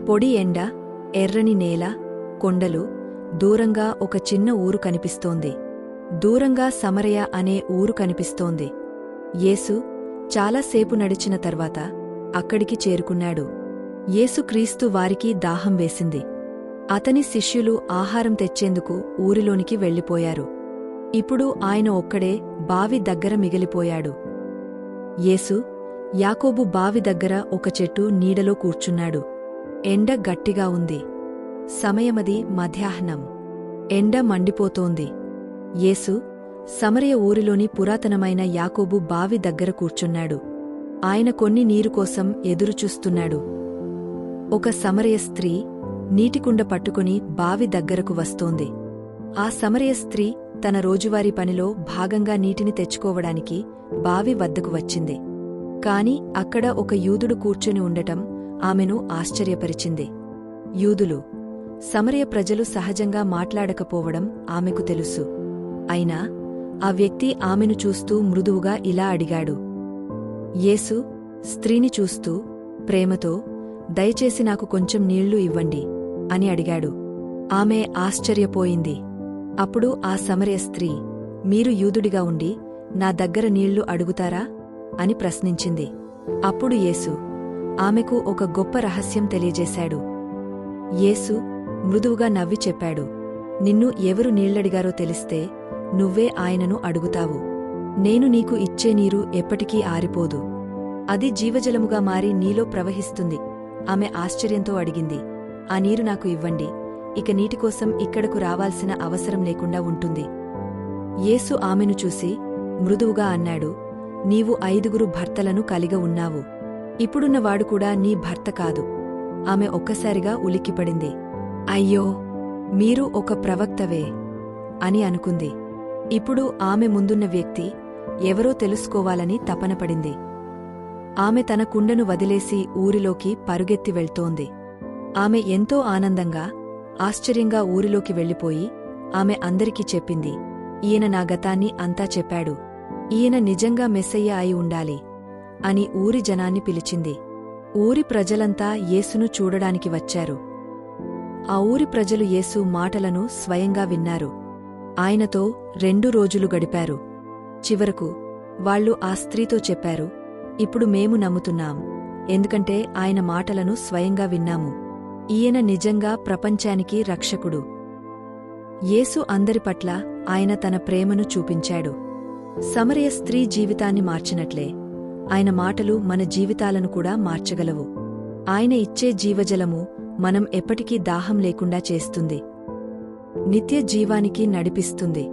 పొడి ఎండ, ఎర్రని నేల, కొండలు, దూరంగా ఒక చిన్న ఊరు కనిపిస్తోంది. దూరంగా సమరయ అనే ఊరు కనిపిస్తోంది. యేసు చాలాసేపు నడిచిన తర్వాత అక్కడికి చేరుకున్నాడు. యేసుక్రీస్తు వారికి దాహం వేసింది. అతని శిష్యులు ఆహారం తెచ్చేందుకు ఊరిలోనికి వెళ్ళిపోయారు. ఇప్పుడు ఆయన ఒక్కడే బావి దగ్గర మిగిలిపోయాడు. యేసు యాకోబు బావి దగ్గర ఒక చెట్టు నీడలో కూర్చున్నాడు. ఎండ గట్టిగా ఉంది. సమయమది మధ్యాహ్నం. ఎండ మండిపోతోంది. యేసు సమరయ ఊరిలోని పురాతనమైన యాకోబు బావి దగ్గర కూర్చున్నాడు. ఆయన కొన్ని నీరు కోసం ఎదురుచూస్తున్నాడు. ఒక సమరయ స్త్రీ నీటికుండ పట్టుకుని బావి దగ్గరకు వస్తోంది. ఆ సమరయ స్త్రీ తన రోజువారీ పనిలో భాగంగా నీటిని తెచ్చుకోవడానికి బావి వద్దకు వచ్చింది. కాని అక్కడ ఒక యూదుడు కూర్చుని ఉండటం ఆమెను ఆశ్చర్యపరిచింది. యూదులు, సమరయ ప్రజలు సహజంగా మాట్లాడకపోవడం ఆమెకు తెలుసు. అయినా ఆ వ్యక్తి ఆమెను చూస్తూ మృదువుగా ఇలా అడిగాడు. యేసు స్త్రీని చూస్తూ ప్రేమతో, దయచేసి నాకు కొంచెం నీళ్లు ఇవ్వండి అని అడిగాడు. ఆమె ఆశ్చర్యపోయింది. అప్పుడు ఆ సమరయ స్త్రీ, మీరు యూదుడిగా ఉండి నా దగ్గర నీళ్లు అడుగుతారా అని ప్రశ్నించింది. అప్పుడు యేసు ఆమెకు ఒక గొప్ప రహస్యం తెలియజేశాడు. యేసు మృదువుగా నవ్వి చెప్పాడు, నిన్ను ఎవరు నీళ్లడిగారో తెలిస్తే నువ్వే ఆయనను అడుగుతావు. నేను నీకు ఇచ్చే నీరు ఎప్పటికీ ఆరిపోదు. అది జీవజలముగా మారి నీలో ప్రవహిస్తుంది. ఆమె ఆశ్చర్యంతో అడిగింది, ఆ నీరు నాకు ఇవ్వండి. ఇక నీటికోసం ఇక్కడకు రావాల్సిన అవసరం లేకుండా ఉంటుంది. యేసు ఆమెను చూసి మృదువుగా అన్నాడు, నీవు 5 భర్తలను కలిగి ఉన్నావు. ఇప్పుడున్నవాడు కూడా నీ భర్త కాదు. ఆమె ఒక్కసారిగా ఉలిక్కిపడింది. అయ్యో, మీరు ఒక ప్రవక్తవే అని అనుకుంది. ఇప్పుడు ఆమె ముందున్న వ్యక్తి ఎవరో తెలుసుకోవాలని తపనపడింది. ఆమె తన కుండను వదిలేసి ఊరిలోకి పరుగెత్తి వెళ్తోంది. ఆమె ఎంతో ఆనందంగా, ఆశ్చర్యంగా ఊరిలోకి వెళ్ళిపోయి ఆమె అందరికీ చెప్పింది, ఈయన నా గతాన్ని అంతా చెప్పాడు. ఈయన నిజంగా మెస్సయ్య అయి ఉండాలి అని ఊరి జనాన్ని పిలిచింది. ఊరి ప్రజలంతా యేసును చూడడానికి వచ్చారు. ఆ ఊరి ప్రజలు యేసు మాటలను స్వయంగా విన్నారు. ఆయనతో 2 రోజులు గడిపారు. చివరకు వాళ్ళు ఆ స్త్రీతో చెప్పారు, ఇప్పుడు మేము నమ్ముతున్నాం, ఎందుకంటే ఆయన మాటలను స్వయంగా విన్నాము. ఈయన నిజంగా ప్రపంచానికి రక్షకుడు. యేసు అందరి పట్ల ఆయన తన ప్రేమను చూపించాడు. సమరయ స్త్రీ జీవితాన్ని మార్చినట్లే ఆయన మాటలు మన జీవితాలను కూడా మార్చగలవు. ఆయన ఇచ్చే జీవజలము మనం ఎప్పటికీ దాహం లేకుండా చేస్తుంది. నిత్య జీవానికి నడిపిస్తుంది.